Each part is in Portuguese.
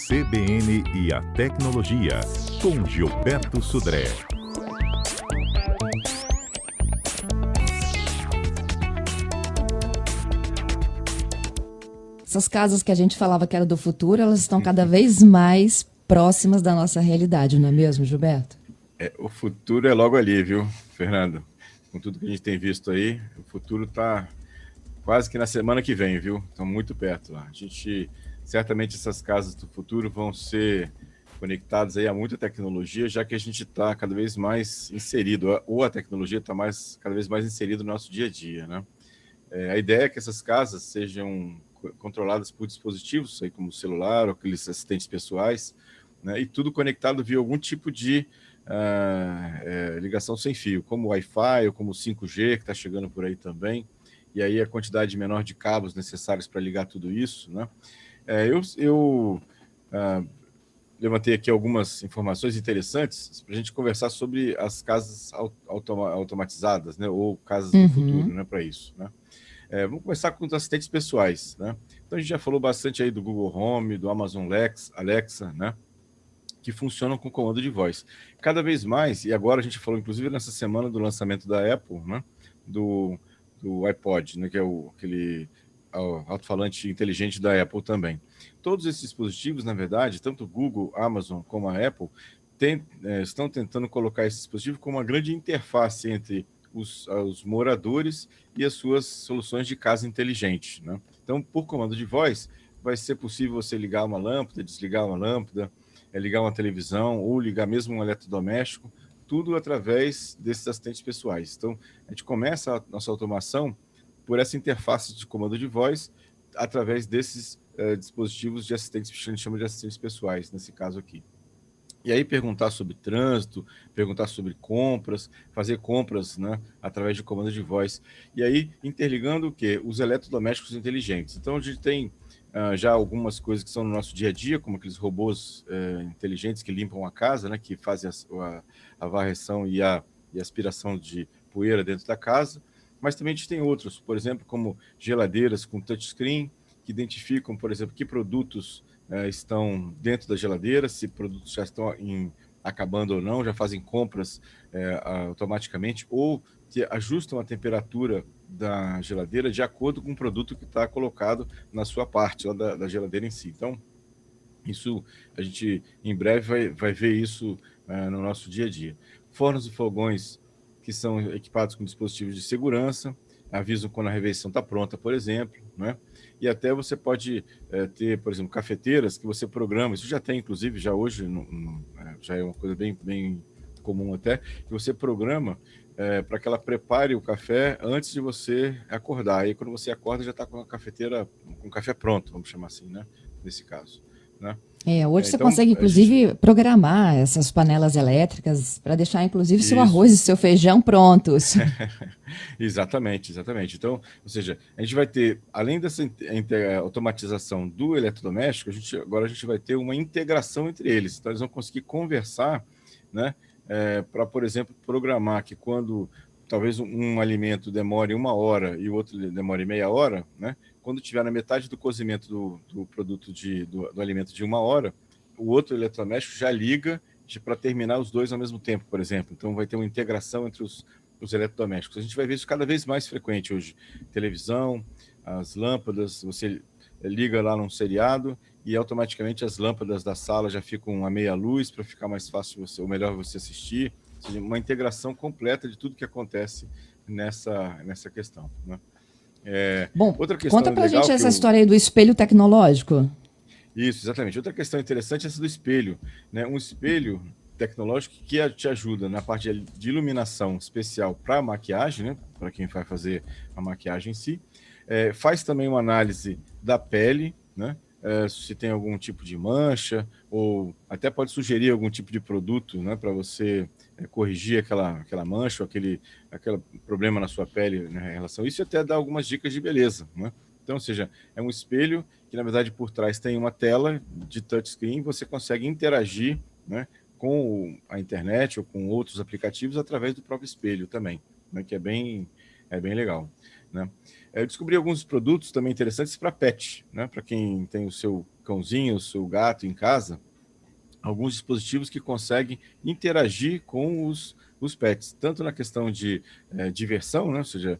CBN e a Tecnologia, com Gilberto Sudré. Essas casas que a gente falava que era do futuro, elas estão cada vez mais próximas da nossa realidade, não é mesmo, Gilberto? O futuro é logo ali, viu, Fernando? Com tudo que a gente tem visto aí, o futuro está quase que na semana que vem, viu? Estão muito perto lá. Certamente essas casas do futuro vão ser conectadas aí a muita tecnologia, já que a gente está cada vez mais inserido, ou a tecnologia está cada vez mais inserida no nosso dia a dia, né? A ideia é que essas casas sejam controladas por dispositivos, aí como o celular, ou aqueles assistentes pessoais, né? E tudo conectado via algum tipo de ligação sem fio, como Wi-Fi ou como 5G, que está chegando por aí também, e aí a quantidade menor de cabos necessários para ligar tudo isso, né? Eu levantei aqui algumas informações interessantes para a gente conversar sobre as casas automatizadas, né? Ou casas do futuro, né? Para isso, né? Vamos começar com os assistentes pessoais, né? Então a gente já falou bastante aí do Google Home, do Amazon Alexa, né? Que funcionam com comando de voz. Cada vez mais, e agora a gente falou inclusive nessa semana do lançamento da Apple, né? Do iPod, né? Que é aquele alto-falante inteligente da Apple também. Todos esses dispositivos, na verdade, tanto o Google, Amazon como a Apple, estão tentando colocar esse dispositivo como uma grande interface entre os moradores e as suas soluções de casa inteligente, né? Então, por comando de voz, vai ser possível você ligar uma lâmpada, desligar uma lâmpada, ligar uma televisão ou ligar mesmo um eletrodoméstico, tudo através desses assistentes pessoais. Então, a gente começa a nossa automação por essa interface de comando de voz através desses dispositivos de assistentes, que a gente chama de assistentes pessoais, nesse caso aqui. E aí perguntar sobre trânsito, perguntar sobre compras, fazer compras, né, através de comando de voz. E aí interligando o quê? Os eletrodomésticos inteligentes. Então a gente tem já algumas coisas que são no nosso dia a dia, como aqueles robôs inteligentes que limpam a casa, né, que fazem a varreção e a aspiração de poeira dentro da casa. Mas também a gente tem outros, por exemplo, como geladeiras com touchscreen, que identificam, por exemplo, que produtos estão dentro da geladeira, se produtos já estão acabando ou não, já fazem compras automaticamente, ou que ajustam a temperatura da geladeira de acordo com o produto que está colocado na sua parte lá da geladeira em si. Então, isso a gente em breve vai ver isso no nosso dia a dia. Fornos e fogões que são equipados com dispositivos de segurança, avisam quando a refeição está pronta, por exemplo, né? E até você pode ter, por exemplo, cafeteiras que você programa, isso já tem, inclusive, já hoje, já é uma coisa bem comum até, que você programa para que ela prepare o café antes de você acordar. Aí quando você acorda já está com a cafeteira, com o café pronto, vamos chamar assim, né? Nesse caso, né? Hoje você Então, consegue, inclusive, programar essas panelas elétricas para deixar, inclusive, seu arroz e seu feijão prontos. Exatamente. Então, ou seja, a gente vai ter, além dessa automatização do eletrodoméstico, agora a gente vai ter uma integração entre eles. Então, eles vão conseguir conversar, né, para, por exemplo, programar que quando talvez um alimento demore 1 hora e o outro demore meia hora, né? Quando tiver na metade do cozimento do produto do alimento de 1 hora, o outro eletrodoméstico já liga para terminar os dois ao mesmo tempo, por exemplo. Então vai ter uma integração entre os eletrodomésticos. A gente vai ver isso cada vez mais frequente hoje. Televisão, as lâmpadas, você liga lá num seriado e automaticamente as lâmpadas da sala já ficam a meia luz para ficar mais fácil ou melhor você assistir. Ou seja, uma integração completa de tudo que acontece nessa questão, né? Bom, outra questão conta pra legal gente essa história aí do espelho tecnológico. Isso, exatamente. Outra questão interessante é essa do espelho, né? Um espelho tecnológico que te ajuda na parte de iluminação especial para maquiagem, né? Para quem vai fazer a maquiagem em si. Faz também uma análise da pele, né? Se tem algum tipo de mancha, ou até pode sugerir algum tipo de produto, né? Para você corrigir aquela mancha ou aquele problema na sua pele, né, em relação a isso, e até dar algumas dicas de beleza, né? Então, ou seja, é um espelho que, na verdade, por trás tem uma tela de touchscreen, você consegue interagir, né, com a internet ou com outros aplicativos através do próprio espelho também, né, que é bem legal, né? Eu descobri alguns produtos também interessantes para pet, né, para quem tem o seu cãozinho, o seu gato em casa, alguns dispositivos que conseguem interagir com os pets, tanto na questão de diversão, né? Ou seja,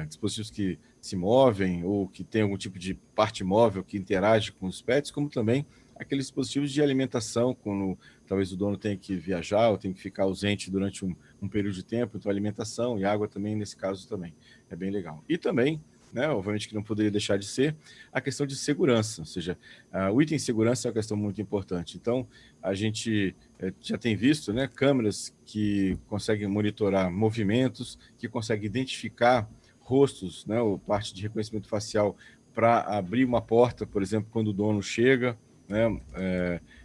dispositivos que se movem ou que tem algum tipo de parte móvel que interage com os pets, como também aqueles dispositivos de alimentação, quando talvez o dono tenha que viajar ou tenha que ficar ausente durante um período de tempo, então alimentação e água também, nesse caso também, é bem legal. E também, né, obviamente que não poderia deixar de ser, a questão de segurança, ou seja, o item segurança é uma questão muito importante. Então, a gente já tem visto, né, câmeras que conseguem monitorar movimentos, que conseguem identificar rostos, né, ou parte de reconhecimento facial para abrir uma porta, por exemplo, quando o dono chega, né,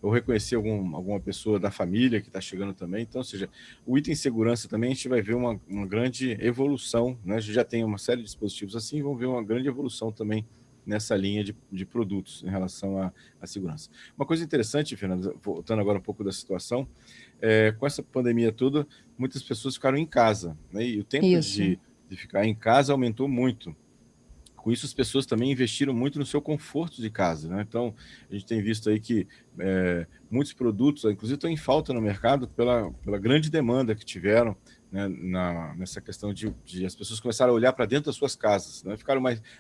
ou reconhecer alguma pessoa da família que está chegando também. Então, ou seja, o item segurança também a gente vai ver uma grande evolução, né? A gente já tem uma série de dispositivos assim, vamos ver uma grande evolução também nessa linha de produtos em relação à segurança. Uma coisa interessante, Fernando, voltando agora um pouco da situação, com essa pandemia toda, muitas pessoas ficaram em casa, né? E o tempo de ficar em casa aumentou muito. Com isso, as pessoas também investiram muito no seu conforto de casa, né? Então, a gente tem visto aí que muitos produtos, inclusive, estão em falta no mercado pela grande demanda que tiveram, né, nessa questão de as pessoas começaram a olhar para dentro das suas casas, né?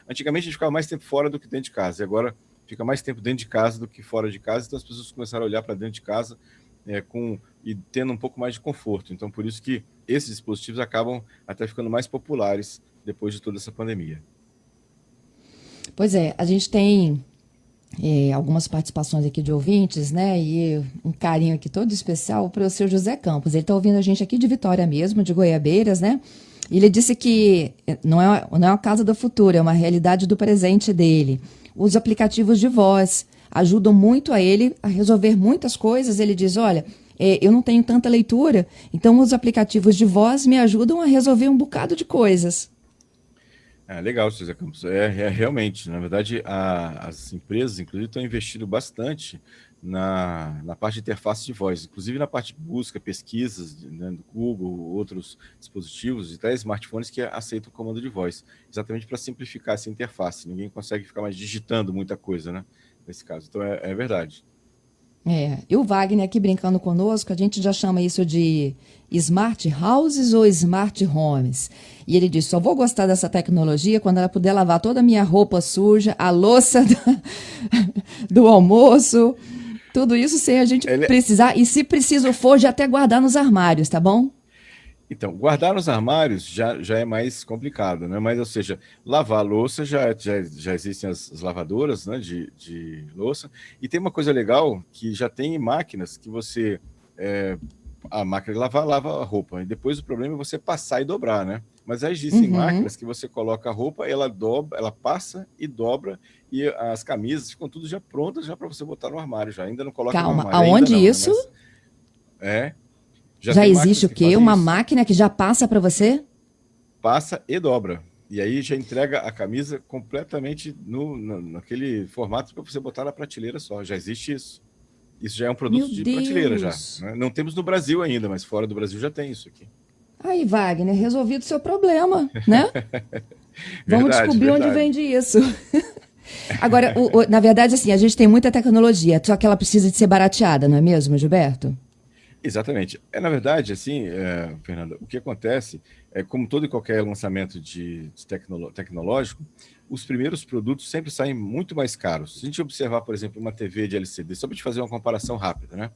Antigamente, a gente ficava mais tempo fora do que dentro de casa, e agora fica mais tempo dentro de casa do que fora de casa, então as pessoas começaram a olhar para dentro de casa e tendo um pouco mais de conforto. Então, por isso que esses dispositivos acabam até ficando mais populares depois de toda essa pandemia. Pois é, a gente tem algumas participações aqui de ouvintes, né? E um carinho aqui todo especial para o seu José Campos. Ele está ouvindo a gente aqui de Vitória mesmo, de Goiabeiras, né? E ele disse que não é a casa do futuro, é uma realidade do presente dele. Os aplicativos de voz ajudam muito a ele a resolver muitas coisas. Ele diz, olha, eu não tenho tanta leitura, então os aplicativos de voz me ajudam a resolver um bocado de coisas. Legal, José Campos. Realmente, na verdade, as empresas, inclusive, estão investindo bastante na parte de interface de voz, inclusive na parte de busca, pesquisas, né, do Google, outros dispositivos e até smartphones que aceitam o comando de voz, exatamente para simplificar essa interface. Ninguém consegue ficar mais digitando muita coisa, né, nesse caso. Então, é verdade. E o Wagner aqui brincando conosco, a gente já chama isso de smart houses ou smart homes. E ele diz, só vou gostar dessa tecnologia quando ela puder lavar toda a minha roupa suja, a louça do almoço, tudo isso sem a gente precisar. E se preciso for, já até guardar nos armários, tá bom? Então, guardar nos armários já é mais complicado, né? Mas, ou seja, lavar a louça já existem as lavadoras, né, de louça. E tem uma coisa legal que já tem máquinas que você... a máquina de lavar, lava a roupa. E depois o problema é você passar e dobrar, né? Mas já existem máquinas que você coloca a roupa, ela dobra, ela passa e dobra, e as camisas ficam tudo já prontas já para você botar no armário. Já ainda não coloca no armário. Calma, aonde não, isso? Né? Já existe o quê? Uma máquina que já passa para você? Passa e dobra. E aí já entrega a camisa completamente naquele formato para você botar na prateleira só. Já existe isso. Isso já é um produto de prateleira já. Né? Não temos no Brasil ainda, mas fora do Brasil já tem isso aqui. Aí, Wagner, resolvido o seu problema, né? Vamos descobrir onde vende isso. Agora, na verdade, assim, a gente tem muita tecnologia, só que ela precisa de ser barateada, não é mesmo, Gilberto? Exatamente. Na verdade, assim, Fernanda, o que acontece é, como todo e qualquer lançamento de tecnológico, os primeiros produtos sempre saem muito mais caros. Se a gente observar, por exemplo, uma TV de LCD, só para te fazer uma comparação rápida, né?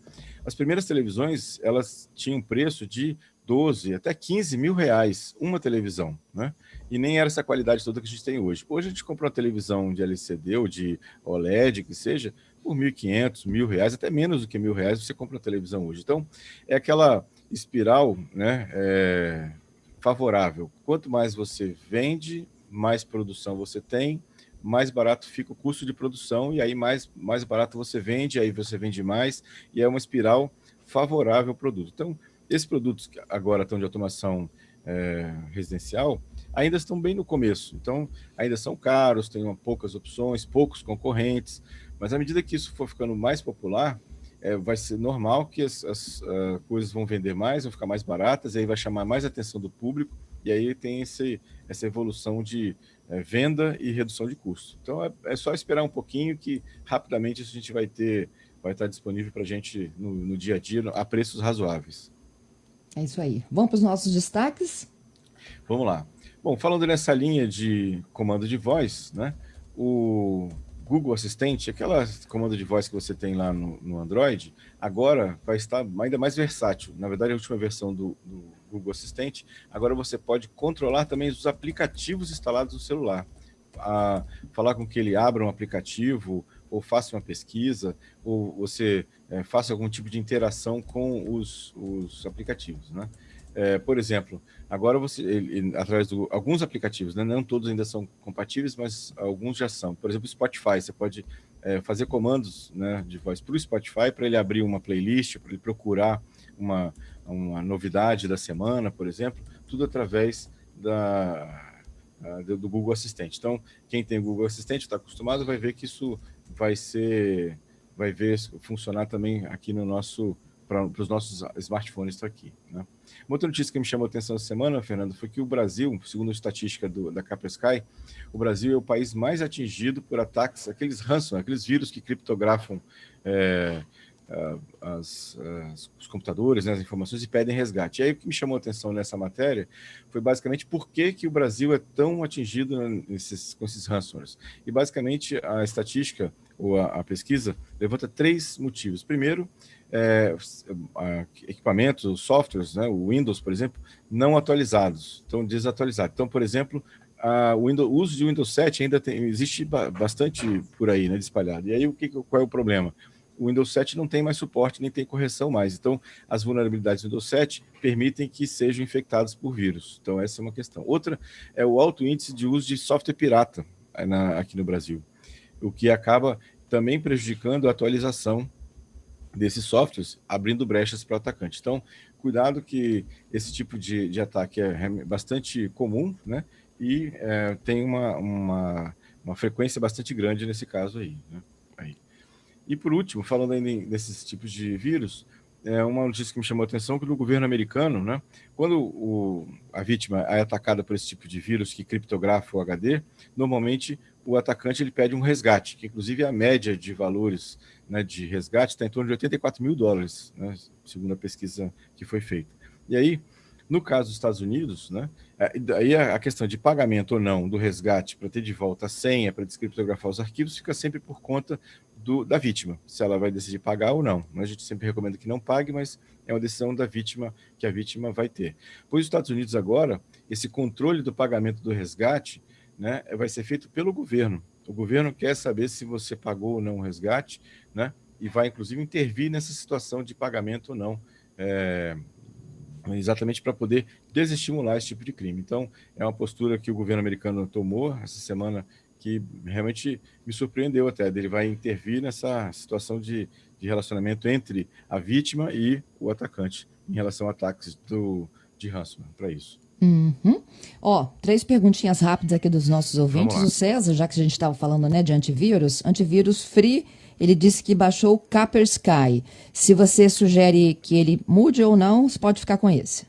As primeiras televisões, elas tinham preço de 12 até 15 mil reais uma televisão, né? E nem era essa qualidade toda que a gente tem hoje. Hoje a gente compra uma televisão de LCD ou de OLED, que seja, por 1.500, R$ 1.000, até menos do que R$ 1.000 você compra uma televisão hoje. Então, é aquela espiral, né, favorável. Quanto mais você vende, mais produção você tem, mais barato fica o custo de produção, e aí mais barato você vende, aí você vende mais, e é uma espiral favorável ao produto. Então, esses produtos que agora estão de automação residencial, ainda estão bem no começo. Então, ainda são caros, tem poucas opções, poucos concorrentes, mas à medida que isso for ficando mais popular, vai ser normal que as coisas vão vender mais, vão ficar mais baratas, e aí vai chamar mais atenção do público, E aí tem essa evolução de venda e redução de custo. Então é só esperar um pouquinho que rapidamente isso a gente vai estar disponível para a gente no dia a dia a preços razoáveis. É isso aí. Vamos para os nossos destaques? Vamos lá. Bom, falando nessa linha de comando de voz, né? O Google Assistente, aquela comando de voz que você tem lá no Android, agora vai estar ainda mais versátil. Na verdade, a última versão do Google Assistente, agora você pode controlar também os aplicativos instalados no celular. Falar com que ele abra um aplicativo, ou faça uma pesquisa, ou você faça algum tipo de interação com os aplicativos, né? Por exemplo, agora através de alguns aplicativos, né, não todos ainda são compatíveis, mas alguns já são. Por exemplo, o Spotify, você pode fazer comandos, né, de voz para o Spotify, para ele abrir uma playlist, para ele procurar uma novidade da semana, por exemplo, tudo através do Google Assistente. Então, quem tem o Google Assistente, está acostumado, vai ver que isso vai ver funcionar também aqui para os nossos smartphones aqui, né? Uma outra notícia que me chamou a atenção essa semana, Fernando, foi que o Brasil, segundo a estatística da Kaspersky, o Brasil é o país mais atingido por ataques, aqueles ransomware, aqueles vírus que criptografam os computadores, né, as informações e pedem resgate. E aí o que me chamou a atenção nessa matéria foi basicamente por que o Brasil é tão atingido com esses ransomwares. E basicamente a estatística ou a pesquisa levanta 3 motivos. Primeiro, equipamentos, softwares, né, o Windows, por exemplo, não atualizados, estão desatualizados. Então, por exemplo, o uso de Windows 7 ainda existe bastante por aí, né, espalhado. E aí qual é o problema? O Windows 7 não tem mais suporte, nem tem correção mais. Então, as vulnerabilidades do Windows 7 permitem que sejam infectados por vírus. Então, essa é uma questão. Outra é o alto índice de uso de software pirata aqui no Brasil, o que acaba também prejudicando a atualização desses softwares, abrindo brechas para o atacante. Então, cuidado que esse tipo de ataque é bastante comum, né? E tem uma frequência bastante grande nesse caso aí, né? E por último, falando ainda desses tipos de vírus, uma notícia que me chamou a atenção que no governo americano, né, quando a vítima é atacada por esse tipo de vírus que criptografa o HD, normalmente o atacante ele pede um resgate, que inclusive a média de valores, né, de resgate está em torno de $84 mil, né, segundo a pesquisa que foi feita. E aí, no caso dos Estados Unidos, né, aí a questão de pagamento ou não do resgate para ter de volta a senha, para descriptografar os arquivos, fica sempre por conta da vítima, se ela vai decidir pagar ou não. A gente sempre recomenda que não pague, mas é uma decisão da vítima que a vítima vai ter. Pois os Estados Unidos agora, esse controle do pagamento do resgate, né, vai ser feito pelo governo. O governo quer saber se você pagou ou não o resgate, né, e vai inclusive intervir nessa situação de pagamento ou não, exatamente para poder desestimular esse tipo de crime. Então, é uma postura que o governo americano tomou essa semana que realmente me surpreendeu até. Ele vai intervir nessa situação de relacionamento entre a vítima e o atacante em relação a ataques de ransomware, para isso. Uhum. 3 perguntinhas rápidas aqui dos nossos ouvintes. O César, já que a gente estava falando, né, de antivírus free, ele disse que baixou o Kaspersky. Se você sugere que ele mude ou não, você pode ficar com esse.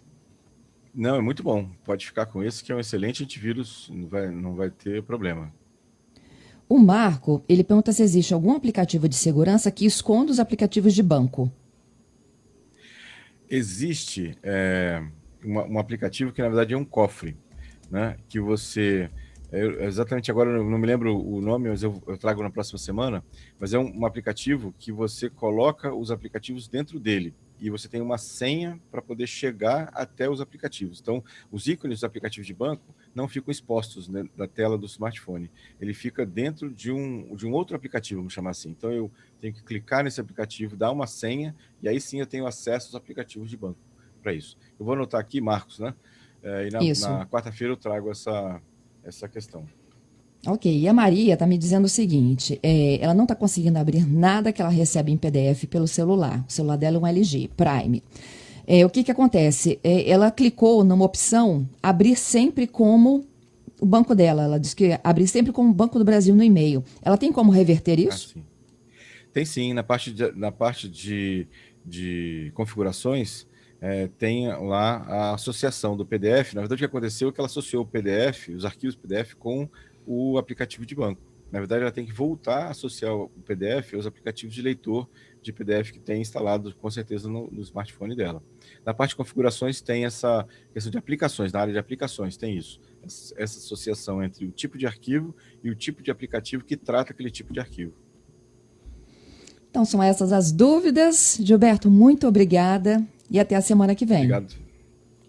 Não, é muito bom. Pode ficar com esse, que é um excelente antivírus, não vai ter problema. O Marco, ele pergunta se existe algum aplicativo de segurança que esconda os aplicativos de banco. Existe um aplicativo que, na verdade, é um cofre, né? Que você... exatamente agora eu não me lembro o nome, mas eu trago na próxima semana, mas é um aplicativo que você coloca os aplicativos dentro dele e você tem uma senha para poder chegar até os aplicativos. Então, os ícones dos aplicativos de banco não ficam expostos, né, da tela do smartphone. Ele fica dentro de um outro aplicativo, vamos chamar assim. Então, eu tenho que clicar nesse aplicativo, dar uma senha, e aí sim eu tenho acesso aos aplicativos de banco para isso. Eu vou anotar aqui, Marcos, né? E na quarta-feira eu trago essa questão. Ok, e a Maria está me dizendo o seguinte, ela não está conseguindo abrir nada que ela recebe em PDF pelo celular. O celular dela é um LG Prime. O que acontece? Ela clicou numa opção abrir sempre como o banco dela. Ela disse que abrir sempre como o Banco do Brasil no e-mail. Ela tem como reverter isso? Sim. Tem sim, na parte de configurações, tem lá a associação do PDF. Na verdade, o que aconteceu é que ela associou o PDF, os arquivos PDF, com o aplicativo de banco. Na verdade, ela tem que voltar a associar o PDF aos aplicativos de leitor de PDF que tem instalado, com certeza, no smartphone dela. Na parte de configurações, tem essa questão de aplicações, na área de aplicações, tem isso. Essa associação entre o tipo de arquivo e o tipo de aplicativo que trata aquele tipo de arquivo. Então, são essas as dúvidas. Gilberto, muito obrigada e até a semana que vem.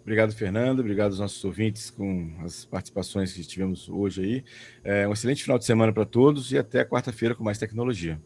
Obrigado, Fernando. Obrigado aos nossos ouvintes com as participações que tivemos hoje aí. Um excelente final de semana para todos e até quarta-feira com mais tecnologia.